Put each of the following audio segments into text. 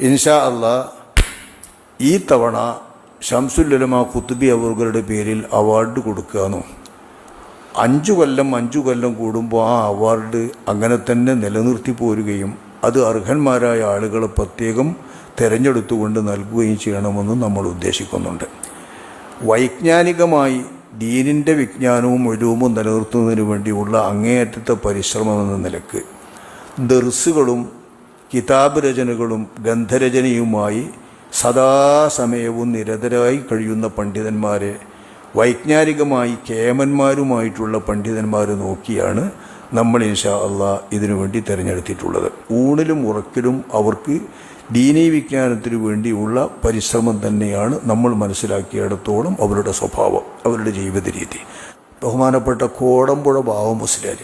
ഇൻഷാ അള്ളാ ഈ തവണ ശംസുൽ ഉലമ ഖുത്ബി അവരുടെ പേരിൽ അവാർഡ് കൊടുക്കുകയെന്നും 5 കൊല്ലം കൂടുമ്പോൾ ആ അവാർഡ് അങ്ങനെ തന്നെ നിലനിർത്തി പോരുകയും അത് അർഹന്മാരായ ആളുകളെ പ്രത്യേകം തിരഞ്ഞെടുത്തുകൊണ്ട് നൽകുകയും ചെയ്യണമെന്ന് നമ്മൾ ഉദ്ദേശിക്കുന്നുണ്ട്. വൈജ്ഞാനികമായി ദീനിൻ്റെ വിജ്ഞാനവും ഒഴുവും നിലനിർത്തുന്നതിന് വേണ്ടിയുള്ള അങ്ങേയറ്റത്തെ പരിശ്രമമെന്ന നിലക്ക് ദർസുകളും കിതാബ് രചനകളും ഗ്രന്ഥരചനയുമായി സദാസമയവും നിരതരായി കഴിയുന്ന പണ്ഡിതന്മാരെ വൈജ്ഞാനികമായി കേമന്മാരുമായിട്ടുള്ള പണ്ഡിതന്മാർ നോക്കിയാണ് നമ്മൾ ഇൻഷാ അള്ളാ ഇതിനു വേണ്ടി തിരഞ്ഞെടുത്തിട്ടുള്ളത്. ഊണിലും ഉറക്കിലും അവർക്ക് ദീനീ വിജ്ഞാനത്തിനു വേണ്ടിയുള്ള പരിശ്രമം തന്നെയാണ് നമ്മൾ മനസ്സിലാക്കിയിടത്തോളം അവരുടെ സ്വഭാവം, അവരുടെ ജീവിത രീതി. ബഹുമാനപ്പെട്ട കോടമ്പുഴ ബാവ മുസ്ലിയാർ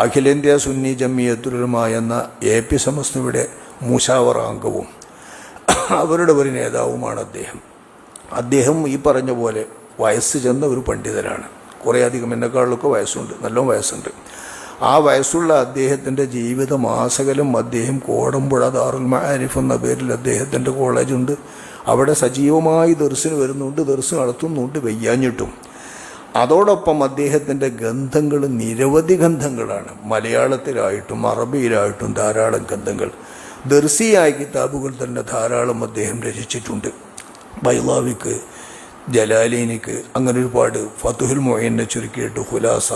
അഖിലേന്ത്യാ സുന്നി ജമിയത്തുൽ ഉലമ എന്ന AP സമസ്തയുടെ മുശാവറ അംഗവും അവരുടെ ഒരു നേതാവുമാണ് അദ്ദേഹം ഈ പറഞ്ഞ പോലെ വയസ്സ് ചെന്ന ഒരു പണ്ഡിതനാണ്. കുറേ അധികം എന്നെക്കാളിലൊക്കെ വയസ്സുണ്ട്, നല്ല വയസ്സുണ്ട്. ആ വയസ്സുള്ള അദ്ദേഹത്തിൻ്റെ ജീവിതമാസകലം അദ്ദേഹം കോടമ്പുഴ ദാറുൽ മആരിഫ് എന്ന പേരിൽ അദ്ദേഹത്തിൻ്റെ കോളേജുണ്ട്. അവിടെ സജീവമായി ദർസിന് വരുന്നുണ്ട്, ദർസ് നടത്തുന്നുണ്ട് വയ്യാഞ്ഞിട്ടും. അതോടൊപ്പം അദ്ദേഹത്തിൻ്റെ ഗ്രന്ഥങ്ങൾ നിരവധി ഗ്രന്ഥങ്ങളാണ്. മലയാളത്തിലായിട്ടും അറബിയിലായിട്ടും ധാരാളം ഗ്രന്ഥങ്ങൾ, ദർസിയായ കിതാബുകൾ തന്നെ ധാരാളം അദ്ദേഹം രചിച്ചിട്ടുണ്ട്. ബൈളാവിക്ക്, ജലാലീനിക്ക്, അങ്ങനെ ഒരുപാട്, ഫതുഹുൽ മുഈനെ ചുരുക്കിയിട്ട് ഖുലാസ.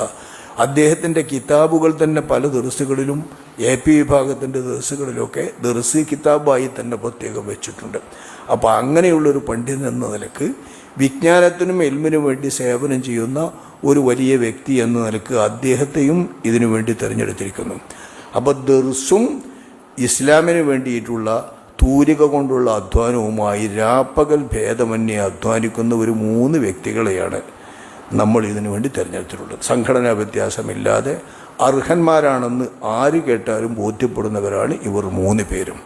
അദ്ദേഹത്തിൻ്റെ കിതാബുകൾ തന്നെ പല ദർസുകളിലും AP വിഭാഗത്തിൻ്റെ ദർസുകളിലൊക്കെ ദർസി കിതാബായി തന്നെ പ്രത്യേകം വെച്ചിട്ടുണ്ട്. അപ്പോൾ അങ്ങനെയുള്ളൊരു പണ്ഡിതൻ എന്ന നിലക്ക് വിജ്ഞാനത്തിനും എൽമിനും വേണ്ടി സേവനം ചെയ്യുന്ന ഒരു വലിയ വ്യക്തി എന്ന നിലക്ക് അദ്ദേഹത്തെയും ഇതിനു വേണ്ടി തിരഞ്ഞെടുത്തിരിക്കുന്നു. അപ്പോൾ ദർസും ഇസ്ലാമിന് വേണ്ടിയിട്ടുള്ള തൂലിക കൊണ്ടുള്ള അധ്വാനവുമായി രാപ്പകൽ ഭേദമന്യേ അധ്വാനിക്കുന്ന ഒരു 3 വ്യക്തികളെയാണ് നമ്മൾ ഇതിനു വേണ്ടി തിരഞ്ഞെടുത്തിട്ടുള്ളത്. സംഘടനാ വ്യത്യാസമില്ലാതെ അർഹന്മാരാണെന്ന് ആര് കേട്ടാലും ബോധ്യപ്പെടുന്നവരാണ് ഇവർ 3 പേരും.